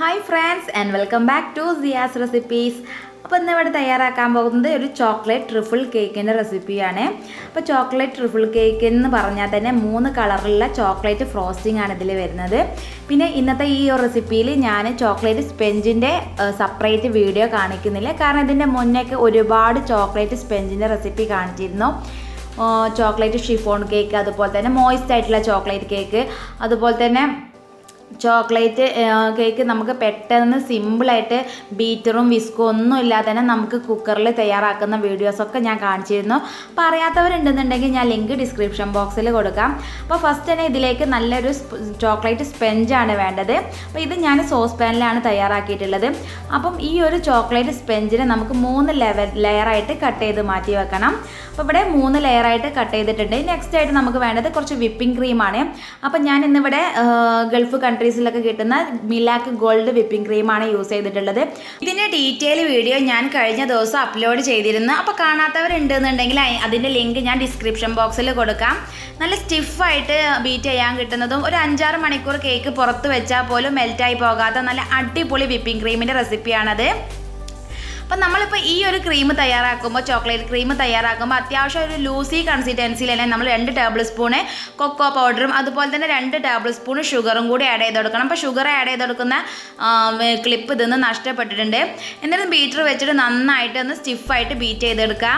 Hi friends and welcome back to Ziyas recipes. അപ്പോൾ ഇന്ന് ഇവിടെ തയ്യാറാക്കാൻ പോകുന്നത് ഒരു ചോക്ലേറ്റ് ട്രിഫിൾ കേക്കിൻ്റെ റെസിപ്പിയാണ്. അപ്പോൾ ചോക്ലേറ്റ് ട്രിഫിൾ കേക്ക് എന്ന് പറഞ്ഞാൽ തന്നെ 3 കളറിലുള്ള ചോക്ലേറ്റ് ഫ്രോസ്റ്റിംഗ് ആണ് ഇതിൽ വരുന്നത്. പിന്നെ ഇന്നത്തെ ഈ ഒരു റെസിപ്പിയിൽ ഞാൻ ചോക്ലേറ്റ് സ്പെഞ്ചിൻ്റെ സെപ്പറേറ്റ് വീഡിയോ കാണിക്കുന്നില്ല, കാരണം ഇതിൻ്റെ മുന്നേക്ക് ഒരുപാട് ചോക്ലേറ്റ് സ്പെഞ്ചിൻ്റെ റെസിപ്പി കാണിച്ചിരുന്നു. ചോക്ലേറ്റ് ഷിഫോൺ കേക്ക്, അതുപോലെ തന്നെ മോയിസ്റ്റ് ആയിട്ടുള്ള ചോക്ലേറ്റ് കേക്ക്, അതുപോലെ തന്നെ ചോക്ലേറ്റ് കേക്ക് നമുക്ക് പെട്ടെന്ന് സിമ്പിളായിട്ട് ബീറ്ററും വിസ്കും ഒന്നും ഇല്ലാതെ തന്നെ നമുക്ക് കുക്കറിൽ തയ്യാറാക്കുന്ന വീഡിയോസൊക്കെ ഞാൻ കാണിച്ചിരുന്നു. അപ്പോൾ അറിയാത്തവരുണ്ടെന്നുണ്ടെങ്കിൽ ഞാൻ ലിങ്ക് ഡിസ്ക്രിപ്ഷൻ ബോക്സിൽ കൊടുക്കാം. അപ്പോൾ ഫസ്റ്റ് തന്നെ ഇതിലേക്ക് നല്ലൊരു ചോക്ലേറ്റ് സ്പെഞ്ചാണ് വേണ്ടത്. അപ്പോൾ ഇത് ഞാൻ സോസ് പാനിലാണ് തയ്യാറാക്കിയിട്ടുള്ളത്. അപ്പം ഈ ഒരു ചോക്ലേറ്റ് സ്പെഞ്ചിനെ നമുക്ക് 3 ലെയറായിട്ട് കട്ട് ചെയ്ത് മാറ്റി വെക്കണം. അപ്പോൾ ഇവിടെ 3 ലെയറായിട്ട് കട്ട് ചെയ്തിട്ടുണ്ട്. നെക്സ്റ്റ് ആയിട്ട് നമുക്ക് വേണ്ടത് കുറച്ച് വിപ്പിംഗ് ക്രീമാണ്. അപ്പോൾ ഞാൻ ഇന്നിവിടെ ഗൾഫ് കൺട്രീസിലൊക്കെ കിട്ടുന്ന മിലാക്ക് ഗോൾഡ് വിപ്പിംഗ് ക്രീമാണ് യൂസ് ചെയ്തിട്ടുള്ളത്. ഇതിൻ്റെ ഡീറ്റെയിൽ വീഡിയോ ഞാൻ കഴിഞ്ഞ ദിവസം അപ്ലോഡ് ചെയ്തിരുന്നു. അപ്പോൾ കാണാത്തവരുണ്ടെന്നുണ്ടെങ്കിൽ അതിൻ്റെ ലിങ്ക് ഞാൻ ഡിസ്ക്രിപ്ഷൻ ബോക്സിൽ കൊടുക്കാം. നല്ല സ്റ്റിഫായിട്ട് ബീറ്റ് ചെയ്യാൻ കിട്ടുന്നതും ഒരു 5-6 മണിക്കൂർ കേക്ക് പുറത്ത് വെച്ചാൽ പോലും മെൽറ്റായി പോകാത്ത നല്ല അടിപൊളി വിപ്പിംഗ് ക്രീമിൻ്റെ റെസിപ്പിയാണത്. അപ്പോൾ നമ്മളിപ്പോൾ ഈ ഒരു ക്രീം തയ്യാറാക്കുമ്പോൾ, ചോക്ലേറ്റ് ക്രീം തയ്യാറാക്കുമ്പോൾ അത്യാവശ്യം ഒരു ലൂസി കൺസിസ്റ്റൻസിയിൽ തന്നെ നമ്മൾ 2 ടേബിൾ സ്പൂണ് കൊക്കോ പൗഡറും അതുപോലെ തന്നെ 2 ടേബിൾ സ്പൂൺ ഷുഗറും കൂടി ആഡ് ചെയ്ത് കൊടുക്കണം. അപ്പോൾ ഷുഗർ ആഡ് ചെയ്ത് കൊടുക്കുന്ന ക്ലിപ്പ് ഇതിന്ന് നഷ്ടപ്പെട്ടിട്ടുണ്ട്. എന്നിട്ട് ബീറ്റർ വെച്ചിട്ട് നന്നായിട്ട് ഒന്ന് സ്റ്റിഫായിട്ട് ബീറ്റ് ചെയ്തെടുക്കുക.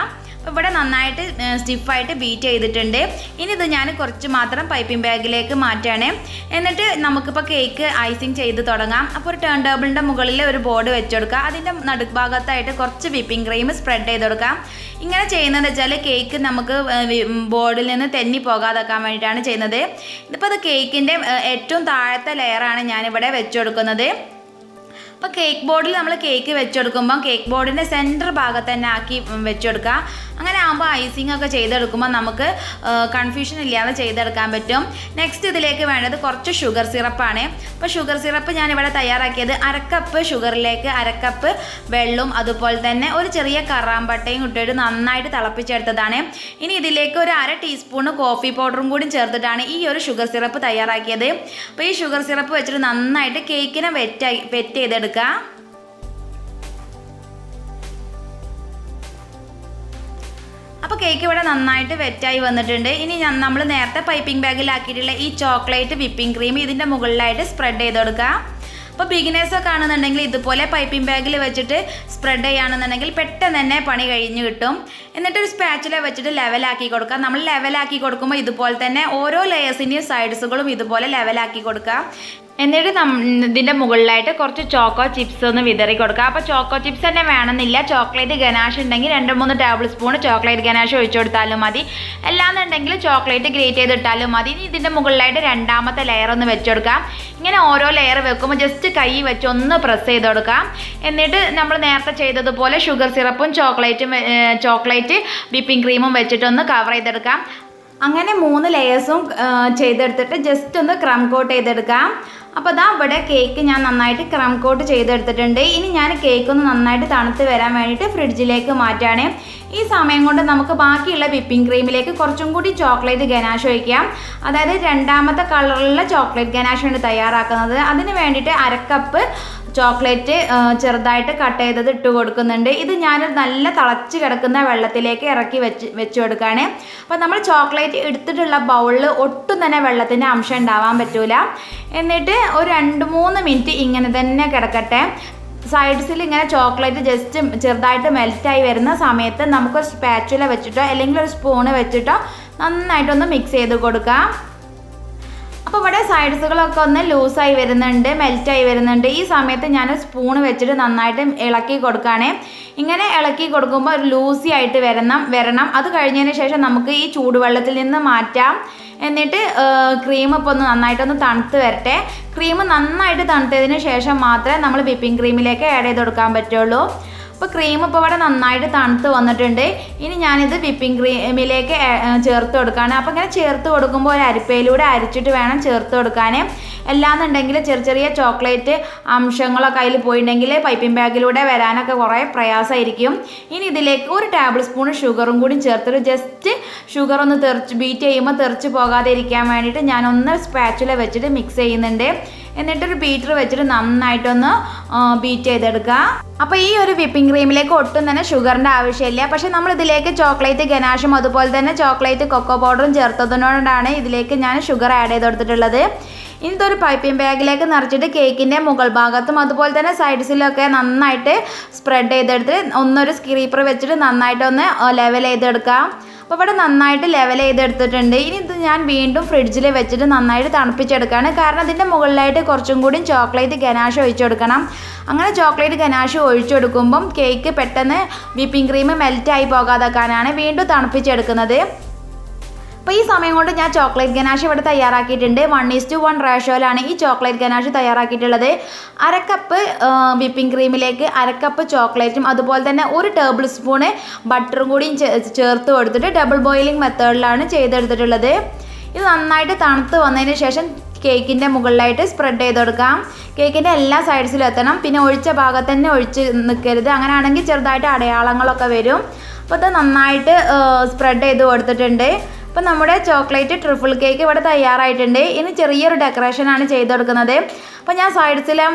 ഇവിടെ നന്നായിട്ട് സ്റ്റിഫായിട്ട് ബീറ്റ് ചെയ്തിട്ടുണ്ട്. ഇനി ഇത് ഞാൻ കുറച്ച് മാത്രം പൈപ്പിംഗ് ബാഗിലേക്ക് മാറ്റുകയാണ്. എന്നിട്ട് നമുക്കിപ്പോൾ കേക്ക് ഐസിങ് ചെയ്ത് തുടങ്ങാം. അപ്പോൾ ഒരു ടേൺ ടേബിളിൻ്റെ മുകളിൽ ഒരു ബോർഡ് വെച്ചെടുക്കുക. അതിൻ്റെ നടുഭാഗത്തായിട്ട് കുറച്ച് വിപ്പിംഗ് ക്രീം സ്പ്രെഡ് ചെയ്ത് കൊടുക്കാം. ഇങ്ങനെ ചെയ്യുന്നത് വെച്ചാൽ കേക്ക് നമുക്ക് ബോർഡിൽ നിന്ന് തെന്നി പോകാതാക്കാൻ വേണ്ടിയിട്ടാണ് ചെയ്യുന്നത്. ഇതിപ്പോൾ അത് കേക്കിൻ്റെ ഏറ്റവും താഴത്തെ ലെയറാണ് ഞാനിവിടെ വെച്ചുകൊടുക്കുന്നത്. അപ്പോൾ കേക്ക് ബോർഡിൽ നമ്മൾ കേക്ക് വെച്ചെടുക്കുമ്പോൾ കേക്ക് ബോർഡിൻ്റെ സെൻറ്റർ ഭാഗത്ത് തന്നെ ആക്കി വെച്ചെടുക്കുക. അങ്ങനെ ആകുമ്പോൾ ഐസിങ് ഒക്കെ ചെയ്തെടുക്കുമ്പോൾ നമുക്ക് കൺഫ്യൂഷൻ ഇല്ലാതെ ചെയ്തെടുക്കാൻ പറ്റും. നെക്സ്റ്റ് ഇതിലേക്ക് വേണ്ടത് കുറച്ച് ഷുഗർ സിറപ്പാണ്. അപ്പോൾ ഷുഗർ സിറപ്പ് ഞാനിവിടെ തയ്യാറാക്കിയത് 1/2 കപ്പ് ഷുഗറിലേക്ക് 1/2 കപ്പ് വെള്ളവും അതുപോലെ തന്നെ ഒരു ചെറിയ കറാമ്പട്ടയും ഇട്ടിട്ട് നന്നായിട്ട് തിളപ്പിച്ചെടുത്തതാണ്. ഇനി ഇതിലേക്ക് ഒരു 1/2 ടീസ്പൂൺ കോഫി പൗഡറും കൂടി ചേർത്തിട്ടാണ് ഈ ഒരു ഷുഗർ സിറപ്പ് തയ്യാറാക്കിയത്. അപ്പോൾ ഈ ഷുഗർ സിറപ്പ് വെച്ചിട്ട് നന്നായിട്ട് കേക്കിനെ വെറ്റ് ചെയ്തെടുക്കുക. അപ്പോൾ കേക്ക് ഇവിടെ നന്നായിട്ട് വെറ്റായി വന്നിട്ടുണ്ട്. ഇനി നമ്മൾ നേരത്തെ പൈപ്പിംഗ് ബാഗിലാക്കിയിട്ടുള്ള ഈ ചോക്ലേറ്റ് വിപ്പിംഗ് ക്രീം ഇതിൻ്റെ മുകളിലായിട്ട് സ്പ്രെഡ് ചെയ്ത് കൊടുക്കുക. അപ്പോൾ ബിഗിനേഴ്സൊക്കെ ആണെന്നുണ്ടെങ്കിൽ ഇതുപോലെ പൈപ്പിംഗ് ബാഗിൽ വെച്ചിട്ട് സ്പ്രെഡ് ചെയ്യുകയാണെന്നുണ്ടെങ്കിൽ പെട്ടെന്ന് തന്നെ പണി കഴിഞ്ഞ് കിട്ടും. എന്നിട്ടൊരു സ്പാച്ചുല വെച്ചിട്ട് ലെവലാക്കി കൊടുക്കുക. നമ്മൾ ലെവലാക്കി കൊടുക്കുമ്പോൾ ഇതുപോലെ തന്നെ ഓരോ ലെയേഴ്സിൻ്റെയും സൈഡ്സുകളും ഇതുപോലെ ലെവലാക്കി കൊടുക്കുക. എന്നിട്ട് ഇതിൻ്റെ മുകളിലായിട്ട് കുറച്ച് ചോക്കോ ചിപ്സ് ഒന്ന് വിതറി കൊടുക്കുക. അപ്പോൾ ചോക്കോ ചിപ്സ് തന്നെ വേണമെന്നില്ല. ചോക്ലേറ്റ് ഗനാഷ് ഉണ്ടെങ്കിൽ 2-3 ടേബിൾ സ്പൂൺ ചോക്ലേറ്റ് ഗനാഷ് ഒഴിച്ചു കൊടുത്താലും മതി. അല്ലാന്നുണ്ടെങ്കിൽ ചോക്ലേറ്റ് ഗ്രേറ്റ് ചെയ്തിട്ടാലും മതി. ഇനി ഇതിൻ്റെ മുകളിലായിട്ട് 2ാമത്തെ ലെയർ ഒന്ന് വെച്ചുകൊടുക്കാം. ഇങ്ങനെ ഓരോ ലെയർ വെക്കുമ്പോൾ ജസ്റ്റ് കൈ വെച്ച് ഒന്ന് പ്രസ് ചെയ്ത് കൊടുക്കാം. എന്നിട്ട് നമ്മൾ നേരത്തെ ചെയ്തതുപോലെ ഷുഗർ സിറപ്പും ചോക്ലേറ്റ് വിപ്പിംഗ് ക്രീമും വെച്ചിട്ടൊന്ന് കവർ ചെയ്തെടുക്കാം. അങ്ങനെ 3 ലെയേഴ്സും ചെയ്തെടുത്തിട്ട് ജസ്റ്റ് ഒന്ന് ക്രം കോട്ട് ചെയ്തെടുക്കാം. അപ്പോൾ അതാ ഇവിടെ കേക്ക് ഞാൻ നന്നായിട്ട് ക്രം കോട്ട് ചെയ്തെടുത്തിട്ടുണ്ട്. ഇനി ഞാൻ കേക്ക് ഒന്ന് നന്നായിട്ട് തണുത്ത് വരാൻ വേണ്ടിയിട്ട് ഫ്രിഡ്ജിലേക്ക് മാറ്റാണ്. ഈ സമയം കൊണ്ട് നമുക്ക് ബാക്കിയുള്ള വിപ്പിംഗ് ക്രീമിലേക്ക് കുറച്ചും കൂടി ചോക്ലേറ്റ് ഗനാഷ് ഒഴിക്കാം. അതായത് 2ാമത്തെ കളറിലുള്ള ചോക്ലേറ്റ് ഗനാഷാണ് തയ്യാറാക്കുന്നത്. അതിന് വേണ്ടിയിട്ട് 1/2 കപ്പ് ചോക്ലേറ്റ് ചെറുതായിട്ട് കട്ട് ചെയ്തത് ഇട്ട് കൊടുക്കുന്നുണ്ട്. ഇത് ഞാൻ നല്ല തിളച്ച് കിടക്കുന്ന വെള്ളത്തിലേക്ക് ഇറക്കി വെച്ച് കൊടുക്കുകയാണ്. അപ്പോൾ നമ്മൾ ചോക്ലേറ്റ് എടുത്തിട്ടുള്ള ബൗളിൽ ഒട്ടും തന്നെ വെള്ളത്തിൻ്റെ അംശം ഉണ്ടാവാൻ പറ്റൂല. എന്നിട്ട് ഒരു 2-3 മിനിറ്റ് ഇങ്ങനെ തന്നെ കിടക്കട്ടെ. സൈഡ്സിൽ ഇങ്ങനെ ചോക്ലേറ്റ് ജസ്റ്റ് ചെറുതായിട്ട് മെൽറ്റായി വരുന്ന സമയത്ത് നമുക്കൊരു സ്പാച്ചുല വെച്ചിട്ടോ അല്ലെങ്കിൽ ഒരു സ്പൂണ് വെച്ചിട്ടോ നന്നായിട്ടൊന്ന് മിക്സ് ചെയ്ത് കൊടുക്കാം. അപ്പോൾ ഇവിടെ സൈഡ്സുകളൊക്കെ ഒന്ന് ലൂസായി വരുന്നുണ്ട്, മെൽറ്റായി വരുന്നുണ്ട്. ഈ സമയത്ത് ഞാൻ സ്പൂൺ വെച്ചിട്ട് നന്നായിട്ട് ഇളക്കി കൊടുക്കുകയാണ്. ഇങ്ങനെ ഇളക്കി കൊടുക്കുമ്പോൾ ഒരു ലൂസി ആയിട്ട് വരണം. അത് കഴിഞ്ഞതിന് ശേഷം നമുക്ക് ഈ ചൂടുവെള്ളത്തിൽ നിന്ന് മാറ്റാം. എന്നിട്ട് ക്രീം ഇപ്പോൾ ഒന്ന് നന്നായിട്ടൊന്ന് തണുത്ത് വരട്ടെ. ക്രീം നന്നായിട്ട് തണുത്തതിന് ശേഷം മാത്രമേ നമ്മൾ വിപ്പിംഗ് ക്രീമിലേക്ക് ആഡ് ചെയ്ത് കൊടുക്കാൻ പറ്റുള്ളൂ. അപ്പോൾ ക്രീം ഇപ്പോൾ ഇവിടെ നന്നായിട്ട് തണുത്ത് വന്നിട്ടുണ്ട്. ഇനി ഞാനിത് വിപ്പിംഗ് ക്രീമിലേക്ക് ചേർത്ത് കൊടുക്കുകയാണ്. അപ്പോൾ ഇങ്ങനെ ചേർത്ത് കൊടുക്കുമ്പോൾ ഒരു അരിപ്പയിലൂടെ അരിച്ചിട്ട് വേണം ചേർത്ത് കൊടുക്കാൻ. അല്ലാന്നുണ്ടെങ്കിൽ ചെറിയ ചോക്ലേറ്റ് അംശങ്ങളൊക്കെ അതിൽ പോയിട്ടുണ്ടെങ്കിൽ പൈപ്പിംഗ് ബാഗിലൂടെ വരാനൊക്കെ കുറേ പ്രയാസമായിരിക്കും. ഇനി ഇതിലേക്ക് ഒരു ടേബിൾ സ്പൂൺ ഷുഗറും കൂടി ചേർത്തിട്ട് ജസ്റ്റ് ഷുഗർ ഒന്ന് ബീറ്റ് ചെയ്യുമ്പോൾ തെറിച്ച് പോകാതെ ഇരിക്കാൻ വേണ്ടിയിട്ട് ഞാനൊന്ന് സ്പാച്ചുല വെച്ചിട്ട് മിക്സ് ചെയ്യുന്നുണ്ട്. എന്നിട്ടൊരു ബീറ്റർ വെച്ചിട്ട് നന്നായിട്ടൊന്ന് ബീറ്റ് ചെയ്തെടുക്കുക. അപ്പോൾ ഈ ഒരു വിപ്പിംഗ് ക്രീമിലേക്ക് ഒട്ടും തന്നെ ഷുഗറിൻ്റെ ആവശ്യമില്ല. പക്ഷേ നമ്മൾ ഇതിലേക്ക് ചോക്ലേറ്റ് ഗനാഷും അതുപോലെ തന്നെ ചോക്ലേറ്റ് കൊക്കോ പൗഡറും ചേർത്തതുകൊണ്ടാണ് ഇതിലേക്ക് ഞാൻ ഷുഗർ ആഡ് ചെയ്ത് കൊടുത്തിട്ടുള്ളത്. ഇതൊരു പൈപ്പിംഗ് ബാഗിലേക്ക് നിറച്ചിട്ട് കേക്കിൻ്റെ മുകൾ ഭാഗത്തും അതുപോലെ തന്നെ സൈഡ്സിലൊക്കെ നന്നായിട്ട് സ്പ്രെഡ് ചെയ്തെടുത്ത് ഒന്നൊരു സ്ക്രീപ്പർ വെച്ചിട്ട് നന്നായിട്ടൊന്ന് ലെവൽ ചെയ്തെടുക്കാം. അപ്പോൾ ഇവിടെ നന്നായിട്ട് ലെവൽ ചെയ്തെടുത്തിട്ടുണ്ട്. ഇനി ഇത് ഞാൻ വീണ്ടും ഫ്രിഡ്ജിൽ വെച്ചിട്ട് നന്നായിട്ട് തണുപ്പിച്ചെടുക്കുകയാണ്. കാരണം ഇതിൻ്റെ മുകളിലായിട്ട് കുറച്ചും കൂടി ചോക്ലേറ്റ് ഗനാഷ് ഒഴിച്ചു കൊടുക്കണം. അങ്ങനെ ചോക്ലേറ്റ് ഗനാഷ് ഒഴിച്ചു കൊടുക്കുമ്പം കേക്ക് പെട്ടെന്ന് വിപ്പിംഗ് ക്രീം മെൽറ്റായി പോകാതാക്കാനാണ് വീണ്ടും തണുപ്പിച്ചെടുക്കുന്നത്. അപ്പോൾ ഈ സമയം കൊണ്ട് ഞാൻ ചോക്ലേറ്റ് ഗനാഷ് ഇവിടെ തയ്യാറാക്കിയിട്ടുണ്ട്. 1:1 റേഷ്യോയിലാണ് ഈ ചോക്ലേറ്റ് ഗനാഷ് തയ്യാറാക്കിയിട്ടുള്ളത്. അരക്കപ്പ് വിപ്പിംഗ് ക്രീമിലേക്ക് അരക്കപ്പ് ചോക്ലേറ്റും അതുപോലെ തന്നെ 1 ടേബിൾ സ്പൂണ് ബട്ടറും കൂടിയും ചേർത്ത് കൊടുത്തിട്ട് ഡബിൾ ബോയിലിംഗ് മെത്തേഡിലാണ് ചെയ്തെടുത്തിട്ടുള്ളത്. ഇത് നന്നായിട്ട് തണുത്ത് വന്നതിന് ശേഷം കേക്കിൻ്റെ മുകളിലായിട്ട് സ്പ്രെഡ് ചെയ്ത് കൊടുക്കാം. കേക്കിൻ്റെ എല്ലാ സൈഡ്സിലും എത്തണം. പിന്നെ ഒഴിച്ച ഭാഗത്ത് തന്നെ ഒഴിച്ച് നിൽക്കരുത്. അങ്ങനെയാണെങ്കിൽ ചെറുതായിട്ട് അടയാളങ്ങളൊക്കെ വരും. അപ്പോൾ ഇത് നന്നായിട്ട് സ്പ്രെഡ് ചെയ്ത് കൊടുത്തിട്ടുണ്ട്. അപ്പോൾ നമ്മുടെ ചോക്ലേറ്റ് ട്രിഫിൾ കേക്ക് ഇവിടെ തയ്യാറായിട്ടുണ്ട്. ഇനി ചെറിയൊരു ഡെക്കറേഷനാണ് ചെയ്ത് കൊടുക്കുന്നത്. അപ്പോൾ ഞാൻ സൈഡ്സിലെ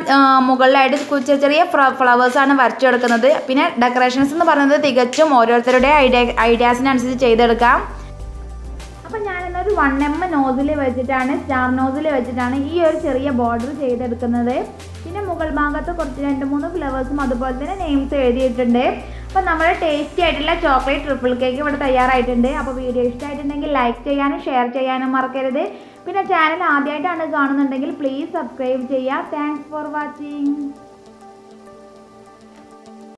മുകളിലായിട്ട് ചെറിയ ഫ്ലവേഴ്സാണ് വരച്ചു കൊടുക്കുന്നത്. പിന്നെ ഡെക്കറേഷൻസ് എന്ന് പറയുന്നത് തികച്ചും ഓരോരുത്തരുടെ ഐഡിയാസിനനുസരിച്ച് ചെയ്തെടുക്കാം. അപ്പോൾ ഞാനിന്നൊരു 1mm നോസിൽ വെച്ചിട്ടാണ് സ്റ്റാർ നോസിൽ വെച്ചിട്ടാണ് ഈ ഒരു ചെറിയ ബോർഡർ ചെയ്തെടുക്കുന്നത്. പിന്നെ മുകൾ ഭാഗത്ത് കുറച്ച് 2-3 ഫ്ലവേഴ്സും അതുപോലെ തന്നെ നെയിംസ് എഴുതിയിട്ടുണ്ട്. അപ്പോൾ നമ്മുടെ ടേസ്റ്റി ആയിട്ടുള്ള ചോക്ലേറ്റ് ട്രിപ്പിൾ കേക്ക് ഇവിടെ തയ്യാറായിട്ടുണ്ട്. അപ്പോൾ വീഡിയോ ഇഷ്ടമായിട്ടുണ്ടെങ്കിൽ ലൈക്ക് ചെയ്യാനും ഷെയർ ചെയ്യാനും മറക്കരുത്. പിന്നെ ചാനൽ ആദ്യമായിട്ടാണ് കാണുന്നുണ്ടെങ്കിൽ പ്ലീസ് സബ്സ്ക്രൈബ് ചെയ്യുക. Thanks for watching.